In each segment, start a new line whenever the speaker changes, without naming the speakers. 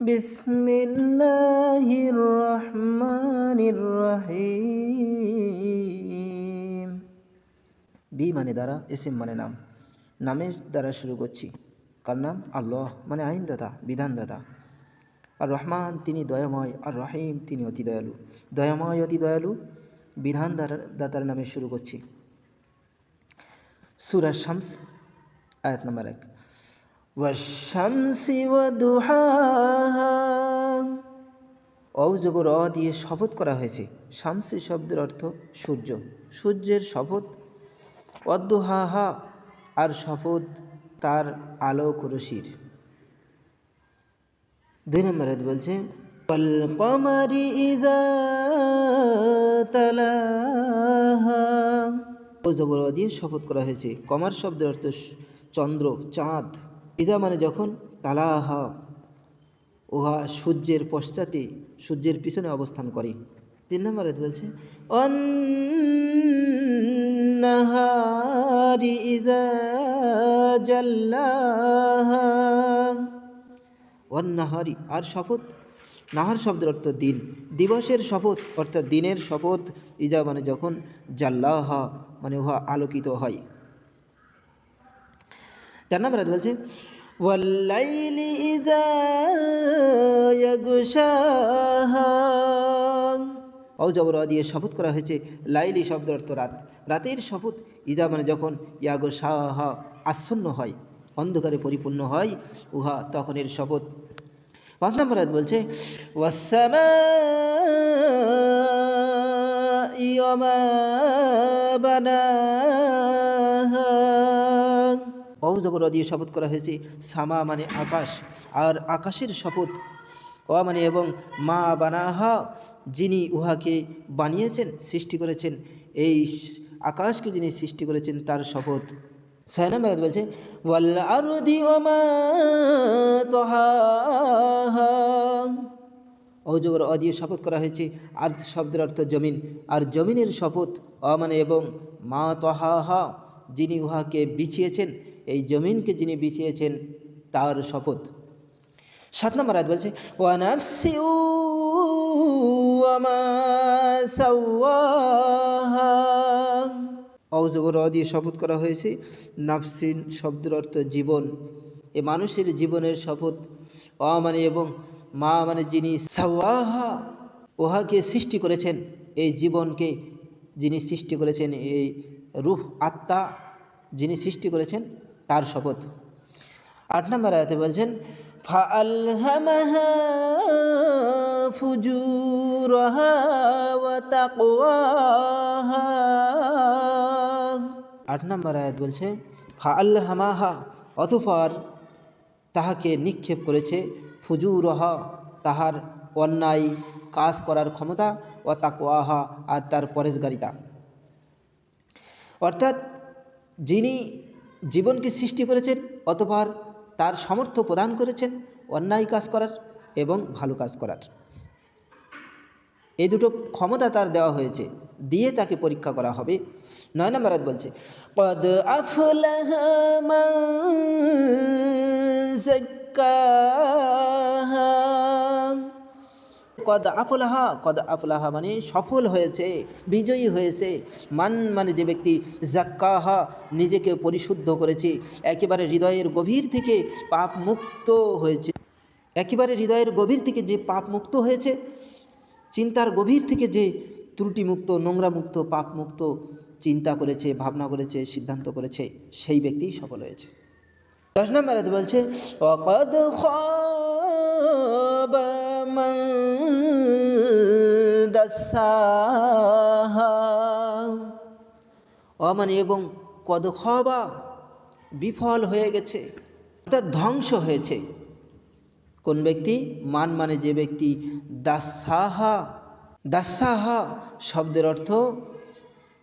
বিসমিল্লাহির রহমানির রহিম। বি মানে দ্বারা, ইসিম মানে নাম, নামের দ্বারা শুরু করছি। কার নাম? আল্লাহ, মানে আইনদাতা, বিধানদাতা। আর রহমান তিনি দয়াময়, আর রহিম তিনি অতি দয়ালু। দয়াময় অতি দয়ালু বিধান দাতার নামে শুরু করছি। সূরা শামস আয়াত নম্বর 1। ওয়াশ-শামসি ওয়া-দুহাহা। অ জবর অ দিয়ে শপথ করা হয়েছে। শামসি শব্দের অর্থ সূর্য, সূর্যের শপথ। ওয়াদ-দুহাহা, আর শপথ তার আলোক রশ্মির। 2 নম্বর আয়াত বলছে ওয়াল কমারি ইযা তালাহা। ও জবর অ দিয়ে শপথ করা হয়েছে। কমার শব্দের অর্থ চন্দ্র, চাঁদ। ইদা মানে যখন, তালাহা উহা সূর্যের পশ্চাতে, সূর্যের পিছনে অবস্থান করে। 3 নম্বর আয়াত বলছে ওয়ান-নাহারি ইযা জাল্লাহা। ওয়ান-নাহারি, আর শপথ, নাহার শব্দের অর্থ দিন, দিবসের শপথ অর্থাৎ দিনের শপথ। ইজা মানে যখন, জাল্লাহা মানে উহা আলোকিত হয়। 4 নম্বর আয়াত বলছে ওয়াল-লাইলি ইযা ইয়াগশাহা। ও জবর অ দিয়ে শপথ করা হয়েছে। লাইলি শব্দের অর্থ রাত, রাতের শপথ। ইদা মানে যখন, ইয়াগশাহা আচ্ছন্ন হয়, অন্ধকারে পরিপূর্ণ হয় উহা, তখন এর শপথ। 5 নম্বর আয়াত বলছে ওয়াস-সামাই ওয়া মা বানাহা। ও জবর দিয়ে শপথ করা হয়েছে। সামা মানে আকাশ, আর আকাশের শপথ। ও মানে এবং, মা বানাহা যিনি উহাকে বানিয়েছেন, সৃষ্টি করেছেন, এই আকাশকে যিনি সৃষ্টি করেছেন তার শপথ। 6 নম্বর আয়াত বলছে ওয়াল আরদি ওয়া মা তাহাহা। ও জবর অ দিয়ে শপথ করা হয়েছে। আর শব্দের অর্থ জমিন, আর জমিনের শপথ। অ মানে এবং, মা তাহাহা যিনি উহাকে বিছিয়েছেন, এই জমিনকে যিনি বিছিয়েছেন তার শপথ। 7 নম্বর আয়াত বলছে ওয়া নাফসি ওয়া মা সাওয়াহা। ও জবর অ দিয়ে শপথ করা হয়েছে। নাফসিন শব্দের অর্থ জীবন, এ মানুষের জীবনের শপথ। অ মানে এবং, মা মানে যিনি, সাওয়াহা উহাকে সৃষ্টি করেছেন, এই জীবনকে যিনি সৃষ্টি করেছেন, এই রূহ আত্মা যিনি সৃষ্টি করেছেন তার শপথ। 8 নম্বর আয়াতে বলছেন ফাআলহামাহা ফুজুরাহা ওয়া তাকওয়াহা। 8 নম্বর আয়াত বলছে ফাআলহামাহা, অতঃপর তাহাকে নিক্ষেপ করেছে, ফুজুরাহা তাহার অন্যায় কাজ করার ক্ষমতা, ও তাকওয়াহা আর তার পরেশগারিতা। অর্থাৎ যিনি জীবনকে সৃষ্টি করেছেন, অতঃপর তার সামর্থ্য প্রদান করেছেন অন্যায় কাজ করার এবং ভালো কাজ করার। এই দুটো ক্ষমতা তার দেওয়া হয়েছে, দিয়ে তাকে পরীক্ষা করা হবে। 9 নম্বর আয়াত বলছে কদ আফলাহা মান যাক্কাহা। কদ আফলাহা, কদ আফলাহা মানে সফল হয়েছে, বিজয়ী হয়েছে। মান মানে যে ব্যক্তি, যাক্কাহা নিজেকে পরিশুদ্ধ করেছে, একেবারে হৃদয়ের গভীর থেকে পাপ মুক্ত হয়েছে। একেবারে হৃদয়ের গভীর থেকে যে পাপ মুক্ত হয়েছে, চিন্তার গভীর থেকে যে ত্রুটিমুক্ত, নোংরামুক্ত, পাপমুক্ত চিন্তা করেছে, ভাবনা করেছে, সিদ্ধান্ত করেছে, সেই ব্যক্তিই সফল হয়েছে। 10 নম্বর আয়াতে বলছে ওয়াকাদ খাবা মান দাসাহা। ও মানে এবং, কদ খাবা বিফল হয়ে গেছে, অর্থাৎ ধ্বংস হয়েছে। কোন ব্যক্তি? মান মানে যে ব্যক্তি, দাসাহা, দাসাহা শব্দের অর্থ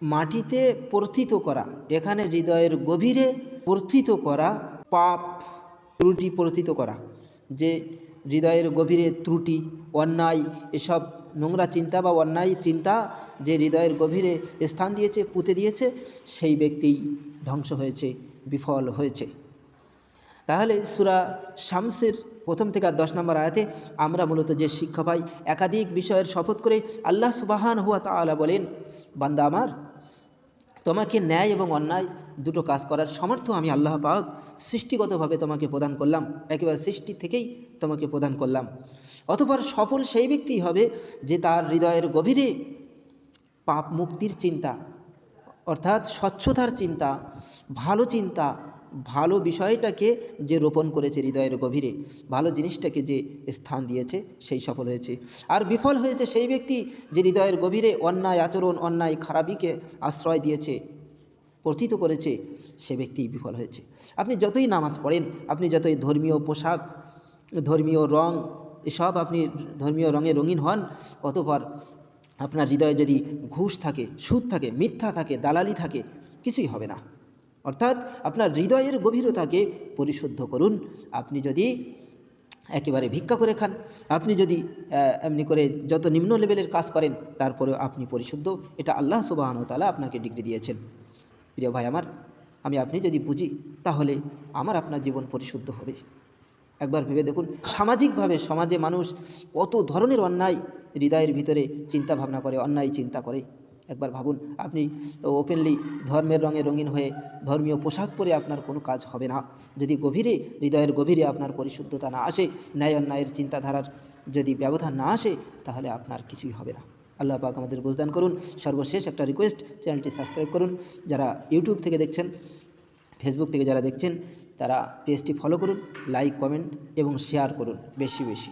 মাটিতে প্রথিত করা, এখানে হৃদয়ের গভীরে প্রথিত করা, পাপ ত্রুটি প্রথিত করা। যে হৃদয়ের গভীরে ত্রুটি, অন্যায়, এসব নোংরা চিন্তা বা অন্যায় চিন্তা যে হৃদয়ের গভীরে স্থান দিয়েছে, পুঁতে দিয়েছে, সেই ব্যক্তি ধ্বংস হয়েছে, বিফল হয়েছে। তাহলে সূরা শামসের 1 থেকে 10 নম্বর আয়াতে আমরা মূলত যে শিক্ষা পাই, একাধিক বিষয়ের শপথ করে আল্লাহ সুবহানাহু ওয়া তাআলা বলেন, বান্দা আমার, তোমাকে ন্যায় এবং অন্যায় দুটো কাজ করার সামর্থ্য আমি আল্লাহ পাক সৃষ্টিগতভাবে তোমাকে প্রদান করলাম, একেবারে সৃষ্টি থেকেই তোমাকে প্রদান করলাম। অতঃপর সফল সেই ব্যক্তিই হবে যে তার হৃদয়ের গভীরে পাপ মুক্তির চিন্তা, অর্থাৎ স্বচ্ছতার চিন্তা, ভালো চিন্তা, ভালো বিষয়টাকে যে রোপণ করেছে হৃদয়ের গভীরে, ভালো জিনিসটাকে যে স্থান দিয়েছে, সেই সফল হয়েছে। আর বিফল হয়েছে সেই ব্যক্তি যে হৃদয়ের গভীরে অন্যায় আচরণ, অন্যায় খারাপিকে আশ্রয় দিয়েছে, পতিত করেছে, সে ব্যক্তি বিফল হয়েছে। আপনি যতই নামাজ পড়েন, আপনি যতই ধর্মীয় পোশাক, ধর্মীয় রং, এসব আপনি ধর্মীয় রঙে রঙিন হন, অতঃপর আপনার হৃদয়ে যদি ঘুষ থাকে, সুদ থাকে, মিথ্যা থাকে, দালালি থাকে, কিছুই হবে না। অর্থাৎ আপনার হৃদয়ের গভীরতাকে পরিশুদ্ধ করুন। আপনি যদি একেবারে ভিক্ষা করে খান, আপনি যদি এমনি করে যত নিম্ন লেভেলের কাজ করেন, তারপরেও আপনি পরিশুদ্ধ, এটা আল্লাহ সুবহানাহু ওয়া তাআলা আপনাকে ডিগ্রি দিয়েছেন। প্রিয় ভাই আমার, আপনি যদি বুঝি, তাহলে আমার আপনার জীবন পরিশুদ্ধ হবে। একবার ভেবে দেখুন, সামাজিকভাবে সমাজে মানুষ কত ধরনের অন্যায় হৃদয়ের ভিতরে চিন্তা ভাবনা করে, অন্যায় চিন্তা করে। একবার ভাবুন, আপনি ওপেনলি ধর্মের রঙে রঙিন হয়ে ধর্মীয় পোশাক পরে আপনার কোনো কাজ হবে না। যদি গভীরে, হৃদয়ের গভীরে আপনার পরিশুদ্ধতা না আসে, ন্যায় অন্যায়ের চিন্তাধারার যদি ব্যবধান না আসে, তাহলে আপনার কিছুই হবে না। আল্লাহ পাক আমাদের বুঝদান করুন। সর্বশেষ একটা রিকোয়েস্ট, চ্যানেলটি সাবস্ক্রাইব করুন। যারা ইউটিউব থেকে দেখছেন, ফেসবুক থেকে যারা দেখছেন, তারা পেজটি ফলো করুন, লাইক, কমেন্ট এবং শেয়ার করুন বেশি বেশি।